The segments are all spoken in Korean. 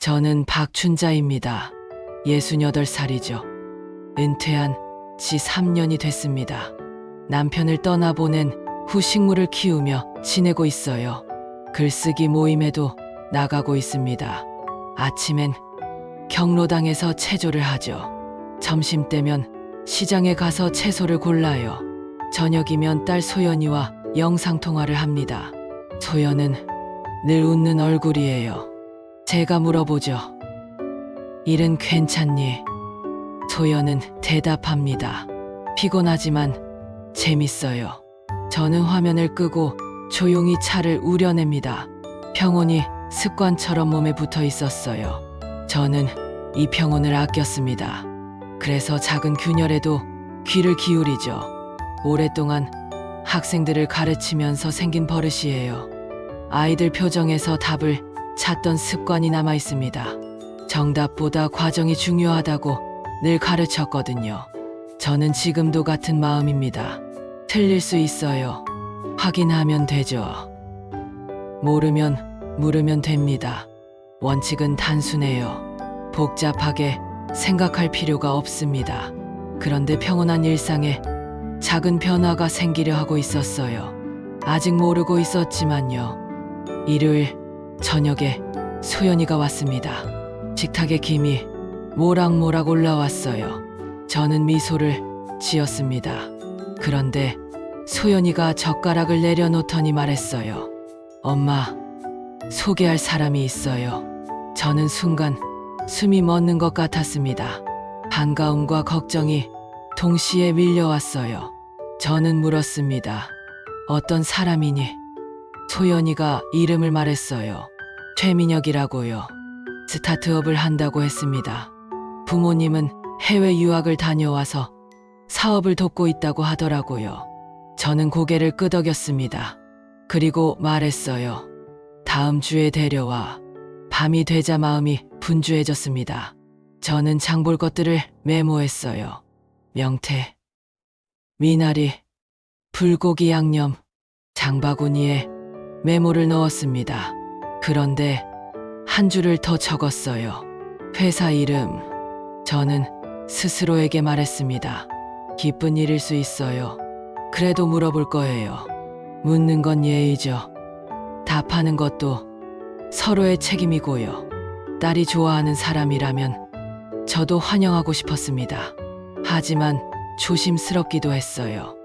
저는 박춘자입니다. 68살이죠. 은퇴한 지 3년이 됐습니다. 남편을 떠나보낸 후 식물을 키우며 지내고 있어요. 글쓰기 모임에도 나가고 있습니다. 아침엔 경로당에서 체조를 하죠. 점심때면 시장에 가서 채소를 골라요. 저녁이면 딸 소연이와 영상통화를 합니다. 소연은 늘 웃는 얼굴이에요. 제가 물어보죠. 일은 괜찮니? 소연은 대답합니다. 피곤하지만 재밌어요. 저는 화면을 끄고 조용히 차를 우려냅니다. 평온이 습관처럼 몸에 붙어 있었어요. 저는 이 평온을 아꼈습니다. 그래서 작은 균열에도 귀를 기울이죠. 오랫동안 학생들을 가르치면서 생긴 버릇이에요. 아이들 표정에서 답을 찾던 습관이 남아 있습니다. 정답보다 과정이 중요하다고 늘 가르쳤거든요. 저는 지금도 같은 마음입니다. 틀릴 수 있어요. 확인하면 되죠. 모르면 물으면 됩니다. 원칙은 단순해요. 복잡하게 생각할 필요가 없습니다. 그런데 평온한 일상에 작은 변화가 생기려 하고 있었어요. 아직 모르고 있었지만요. 일요일 저녁에 소연이가 왔습니다. 식탁에 김이 모락모락 올라왔어요. 저는 미소를 지었습니다. 그런데 소연이가 젓가락을 내려놓더니 말했어요. 엄마, 소개할 사람이 있어요. 저는 순간 숨이 멎는 것 같았습니다. 반가움과 걱정이 동시에 밀려왔어요. 저는 물었습니다. 어떤 사람이니? 소연이가 이름을 말했어요. 최민혁이라고요. 스타트업을 한다고 했습니다. 부모님은 해외 유학을 다녀와서 사업을 돕고 있다고 하더라고요. 저는 고개를 끄덕였습니다. 그리고 말했어요. 다음 주에 데려와. 밤이 되자 마음이 분주해졌습니다. 저는 장볼 것들을 메모했어요. 명태, 미나리, 불고기 양념, 장바구니에 메모를 넣었습니다. 그런데 한 줄을 더 적었어요. 회사 이름. 저는 스스로에게 말했습니다. 기쁜 일일 수 있어요. 그래도 물어볼 거예요. 묻는 건 예의죠. 답하는 것도 서로의 책임이고요. 딸이 좋아하는 사람이라면 저도 환영하고 싶었습니다. 하지만 조심스럽기도 했어요.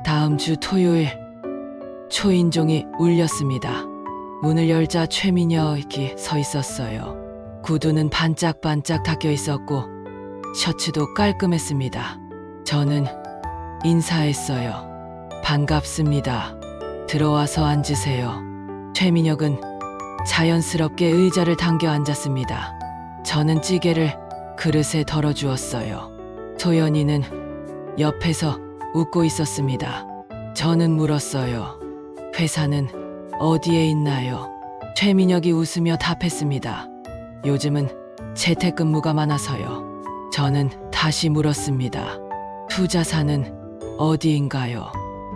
다음 주 토요일 초인종이 울렸습니다. 문을 열자 최민혁이 서 있었어요. 구두는 반짝반짝 닦여 있었고 셔츠도 깔끔했습니다. 저는 인사했어요. 반갑습니다. 들어와서 앉으세요. 최민혁은 자연스럽게 의자를 당겨 앉았습니다. 저는 찌개를 그릇에 덜어주었어요. 소연이는 옆에서 웃고 있었습니다. 저는 물었어요. 회사는 어디에 있나요? 최민혁이 웃으며 답했습니다. 요즘은 재택근무가 많아서요. 저는 다시 물었습니다. 투자사는 어디인가요?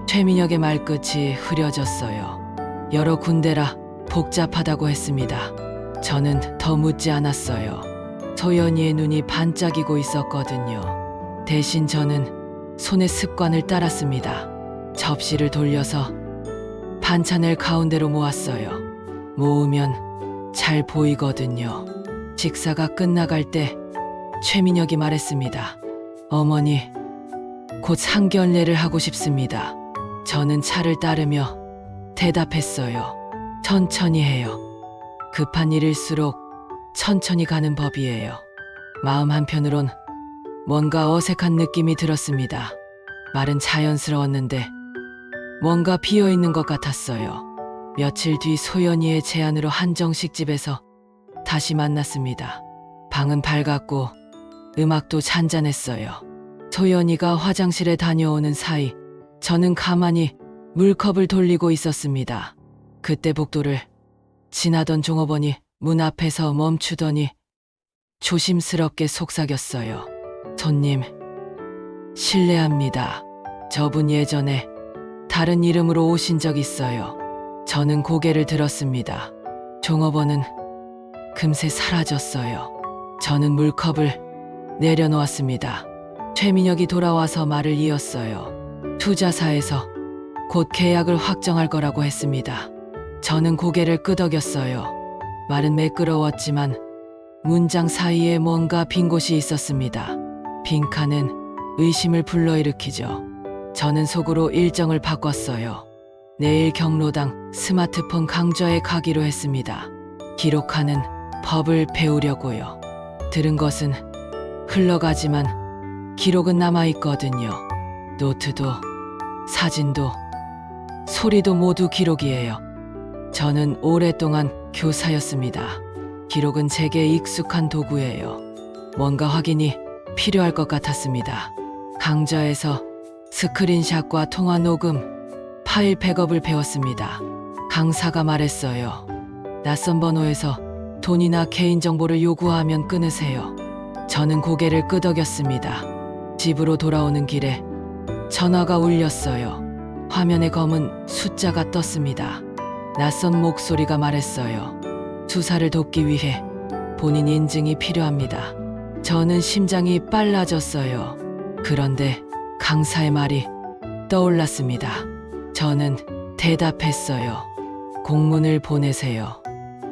최민혁의 말끝이 흐려졌어요. 여러 군데라 복잡하다고 했습니다. 저는 더 묻지 않았어요. 소연이의 눈이 반짝이고 있었거든요. 대신 저는 손의 습관을 따랐습니다. 접시를 돌려서 반찬을 가운데로 모았어요. 모으면 잘 보이거든요. 식사가 끝나갈 때 최민혁이 말했습니다. 어머니, 곧 상견례를 하고 싶습니다. 저는 차를 따르며 대답했어요. 천천히 해요. 급한 일일수록 천천히 가는 법이에요. 마음 한편으론 뭔가 어색한 느낌이 들었습니다. 말은 자연스러웠는데 뭔가 비어있는 것 같았어요. 며칠 뒤 소연이의 제안으로 한정식 집에서 다시 만났습니다. 방은 밝았고 음악도 잔잔했어요. 소연이가 화장실에 다녀오는 사이 저는 가만히 물컵을 돌리고 있었습니다. 그때 복도를 지나던 종업원이 문 앞에서 멈추더니 조심스럽게 속삭였어요. 손님, 실례합니다. 저분 예전에 다른 이름으로 오신 적 있어요. 저는 고개를 들었습니다. 종업원은 금세 사라졌어요. 저는 물컵을 내려놓았습니다. 최민혁이 돌아와서 말을 이었어요. 투자사에서 곧 계약을 확정할 거라고 했습니다. 저는 고개를 끄덕였어요. 말은 매끄러웠지만 문장 사이에 뭔가 빈 곳이 있었습니다. 빈칸은 의심을 불러일으키죠. 저는 속으로 일정을 바꿨어요. 내일 경로당 스마트폰 강좌에 가기로 했습니다. 기록하는 법을 배우려고요. 들은 것은 흘러가지만 기록은 남아있거든요. 노트도 사진도 소리도 모두 기록이에요. 저는 오랫동안 교사였습니다. 기록은 제게 익숙한 도구예요. 뭔가 확인이 필요할 것 같았습니다. 강좌에서 스크린샷과 통화 녹음, 파일 백업을 배웠습니다. 강사가 말했어요. 낯선 번호에서 돈이나 개인정보를 요구하면 끊으세요. 저는 고개를 끄덕였습니다. 집으로 돌아오는 길에 전화가 울렸어요. 화면에 검은 숫자가 떴습니다. 낯선 목소리가 말했어요. 수사를 돕기 위해 본인 인증이 필요합니다. 저는 심장이 빨라졌어요. 그런데 강사의 말이 떠올랐습니다. 저는 대답했어요. 공문을 보내세요.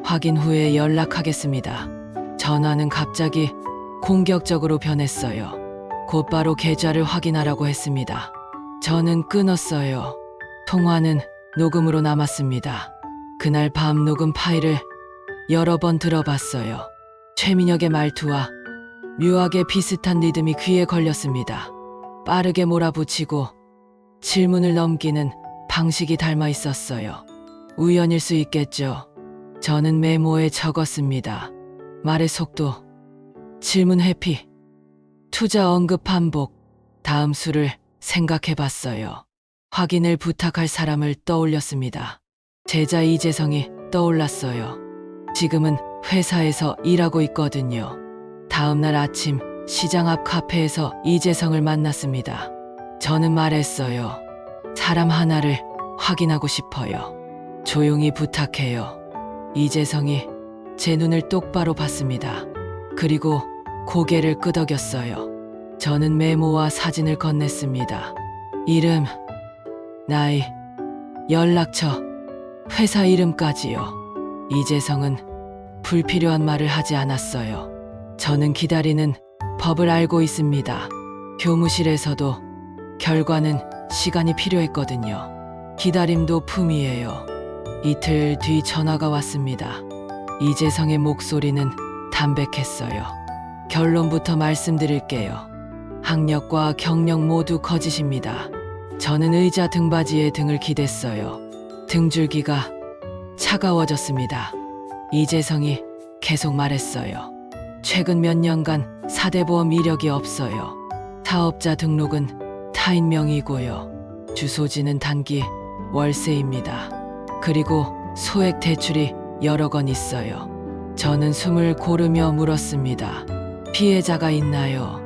확인 후에 연락하겠습니다. 전화는 갑자기 공격적으로 변했어요. 곧바로 계좌를 확인하라고 했습니다. 저는 끊었어요. 통화는 녹음으로 남았습니다. 그날 밤 녹음 파일을 여러 번 들어봤어요. 최민혁의 말투와 묘하게 비슷한 리듬이 귀에 걸렸습니다. 빠르게 몰아붙이고 질문을 넘기는 방식이 닮아 있었어요. 우연일 수 있겠죠. 저는 메모에 적었습니다. 말의 속도, 질문 회피, 투자 언급 반복, 다음 수를 생각해 봤어요. 확인을 부탁할 사람을 떠올렸습니다. 제자 이재성이 떠올랐어요. 지금은 회사에서 일하고 있거든요. 다음 날 아침 시장 앞 카페에서 이재성을 만났습니다. 저는 말했어요. 사람 하나를 확인하고 싶어요. 조용히 부탁해요. 이재성이 제 눈을 똑바로 봤습니다. 그리고 고개를 끄덕였어요. 저는 메모와 사진을 건넸습니다. 이름, 나이, 연락처, 회사 이름까지요. 이재성은 불필요한 말을 하지 않았어요. 저는 기다리는 법을 알고 있습니다. 교무실에서도 결과는 시간이 필요했거든요. 기다림도 품이에요. 이틀 뒤 전화가 왔습니다. 이재성의 목소리는 담백했어요. 결론부터 말씀드릴게요. 학력과 경력 모두 거짓입니다. 저는 의자 등받이에 등을 기댔어요. 등줄기가 차가워졌습니다. 이재성이 계속 말했어요. 최근 몇 년간 사대보험 이력이 없어요. 사업자 등록은 타인 명의고요. 주소지는 단기 월세입니다. 그리고 소액 대출이 여러 건 있어요. 저는 숨을 고르며 물었습니다. 피해자가 있나요?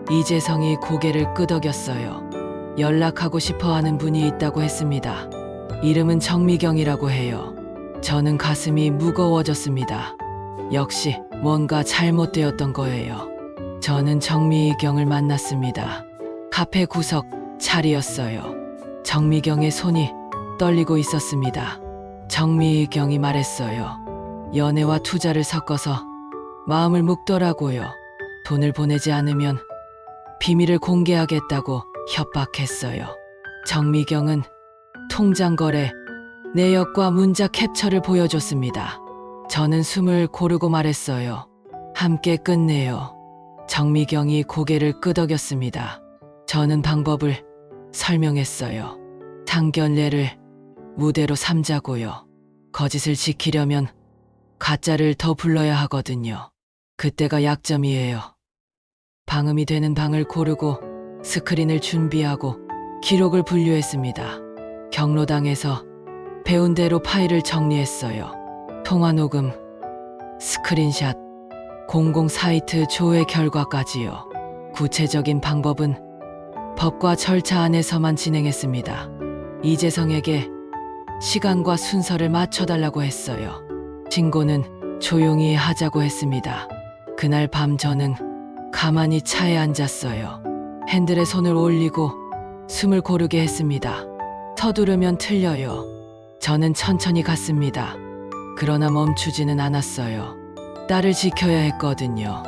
이재성이 고개를 끄덕였어요. 연락하고 싶어 하는 분이 있다고 했습니다. 이름은 정미경이라고 해요. 저는 가슴이 무거워졌습니다. 역시 뭔가 잘못되었던 거예요. 저는 정미경을 만났습니다. 카페 구석 자리였어요. 정미경의 손이 떨리고 있었습니다. 정미경이 말했어요. 연애와 투자를 섞어서 마음을 묶더라고요. 돈을 보내지 않으면 비밀을 공개하겠다고 협박했어요. 정미경은 통장 거래 내역과 문자 캡처를 보여줬습니다. 저는 숨을 고르고 말했어요. 함께 끝내요. 정미경이 고개를 끄덕였습니다. 저는 방법을 설명했어요. 상견례를 무대로 삼자고요. 거짓을 지키려면 가짜를 더 불러야 하거든요. 그때가 약점이에요. 방음이 되는 방을 고르고 스크린을 준비하고 기록을 분류했습니다. 경로당에서 배운 대로 파일을 정리했어요. 통화 녹음, 스크린샷, 공공 사이트 조회 결과까지요. 구체적인 방법은 법과 절차 안에서만 진행했습니다. 이재성에게 시간과 순서를 맞춰달라고 했어요. 신고는 조용히 하자고 했습니다. 그날 밤 저는 가만히 차에 앉았어요. 핸들에 손을 올리고 숨을 고르게 했습니다. 서두르면 틀려요. 저는 천천히 갔습니다. 그러나 멈추지는 않았어요. 딸을 지켜야 했거든요.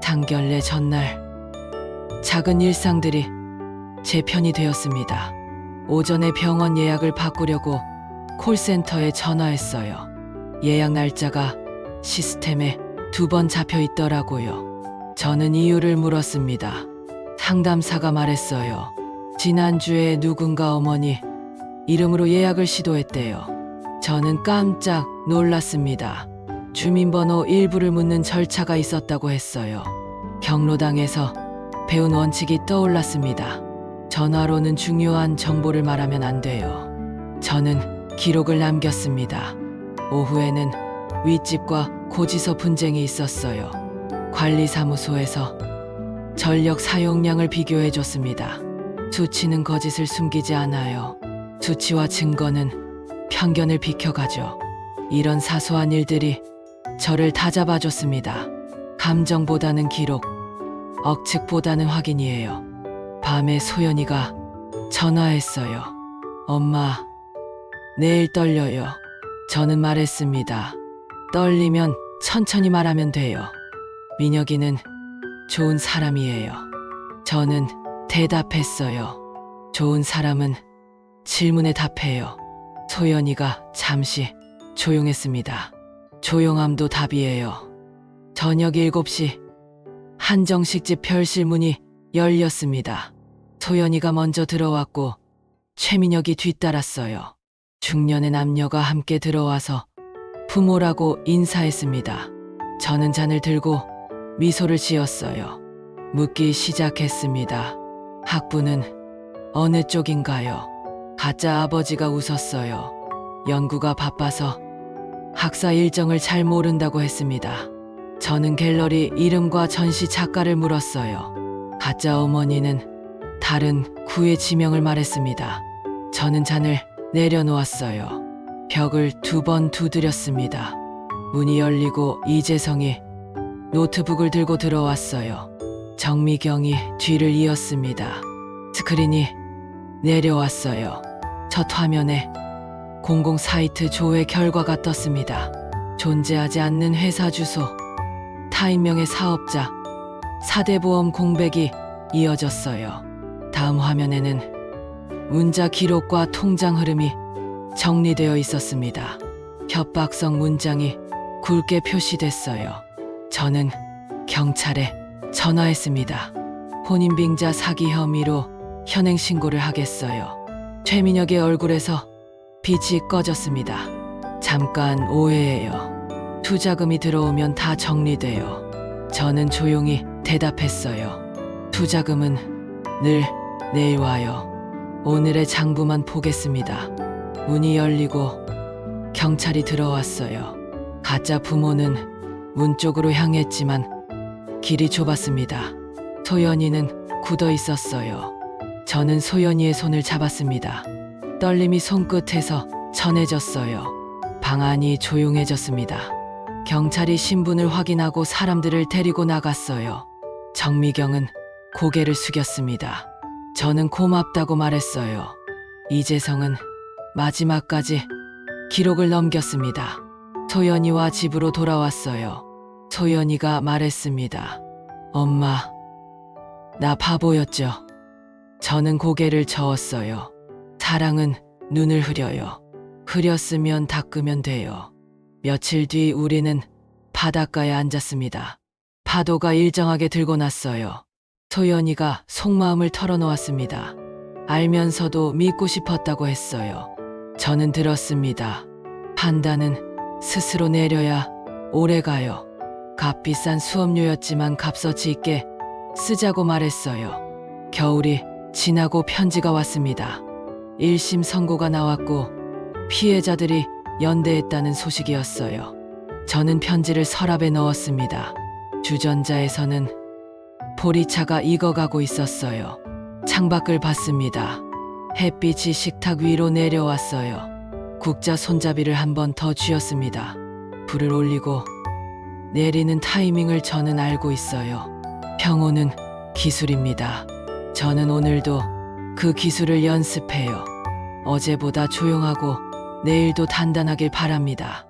상견례 전날 작은 일상들이 제 편이 되었습니다. 오전에 병원 예약을 바꾸려고 콜센터에 전화했어요. 예약 날짜가 시스템에 2번 잡혀 있더라고요. 저는 이유를 물었습니다. 상담사가 말했어요. 지난주에 누군가 어머니 이름으로 예약을 시도했대요. 저는 깜짝 놀랐습니다. 주민번호 일부를 묻는 절차가 있었다고 했어요. 경로당에서 배운 원칙이 떠올랐습니다. 전화로는 중요한 정보를 말하면 안 돼요. 저는 기록을 남겼습니다. 오후에는 윗집과 고지서 분쟁이 있었어요. 관리사무소에서 전력 사용량을 비교해 줬습니다. 수치는 거짓을 숨기지 않아요. 수치와 증거는 편견을 비켜가죠. 이런 사소한 일들이 저를 다잡아줬습니다. 감정보다는 기록, 억측보다는 확인이에요. 밤에 소연이가 전화했어요. 엄마, 내일 떨려요. 저는 말했습니다. 떨리면 천천히 말하면 돼요. 민혁이는 좋은 사람이에요. 저는 대답했어요. 좋은 사람은 질문에 답해요. 소연이가 잠시 조용했습니다. 조용함도 답이에요. 저녁 7시 한정식집 별실 문이 열렸습니다. 소연이가 먼저 들어왔고 최민혁이 뒤따랐어요. 중년의 남녀가 함께 들어와서 부모라고 인사했습니다. 저는 잔을 들고 미소를 지었어요. 묻기 시작했습니다. 학부는 어느 쪽인가요? 가짜 아버지가 웃었어요. 연구가 바빠서 학사 일정을 잘 모른다고 했습니다. 저는 갤러리 이름과 전시 작가를 물었어요. 가짜 어머니는 다른 구의 지명을 말했습니다. 저는 잔을 내려놓았어요. 벽을 2번 두드렸습니다. 문이 열리고 이재성이 노트북을 들고 들어왔어요. 정미경이 뒤를 이었습니다. 스크린이 내려왔어요. 첫 화면에 공공 사이트 조회 결과가 떴습니다. 존재하지 않는 회사 주소, 타인명의 사업자, 4대 보험 공백이 이어졌어요. 다음 화면에는 문자 기록과 통장 흐름이 정리되어 있었습니다. 협박성 문장이 굵게 표시됐어요. 저는 경찰에 전화했습니다. 혼인빙자 사기 혐의로 현행 신고를 하겠어요. 최민혁의 얼굴에서 빛이 꺼졌습니다. 잠깐 오해예요. 투자금이 들어오면 다 정리돼요. 저는 조용히 대답했어요. 투자금은 늘 내일 와요. 오늘의 장부만 보겠습니다. 문이 열리고 경찰이 들어왔어요. 가짜 부모는 문 쪽으로 향했지만 길이 좁았습니다. 소연이는 굳어 있었어요. 저는 소연이의 손을 잡았습니다. 떨림이 손끝에서 전해졌어요. 방 안이 조용해졌습니다. 경찰이 신분을 확인하고 사람들을 데리고 나갔어요. 정미경은 고개를 숙였습니다. 저는 고맙다고 말했어요. 이재성은 마지막까지 기록을 넘겼습니다. 소연이와 집으로 돌아왔어요. 소연이가 말했습니다. 엄마, 나 바보였죠. 저는 고개를 저었어요. 사랑은 눈을 흐려요. 흐렸으면 닦으면 돼요. 며칠 뒤 우리는 바닷가에 앉았습니다. 파도가 일정하게 들고 났어요. 소연이가 속마음을 털어놓았습니다. 알면서도 믿고 싶었다고 했어요. 저는 들었습니다. 판단은 스스로 내려야 오래가요. 값비싼 수업료였지만 값어치 있게 쓰자고 말했어요. 겨울이 지나고 편지가 왔습니다. 1심 선고가 나왔고 피해자들이 연대했다는 소식이었어요. 저는 편지를 서랍에 넣었습니다. 주전자에서는 보리차가 익어가고 있었어요. 창밖을 봤습니다. 햇빛이 식탁 위로 내려왔어요. 국자 손잡이를 한 번 더 쥐었습니다. 불을 올리고 내리는 타이밍을 저는 알고 있어요. 평온은 기술입니다. 저는 오늘도 그 기술을 연습해요. 어제보다 조용하고 내일도 단단하길 바랍니다.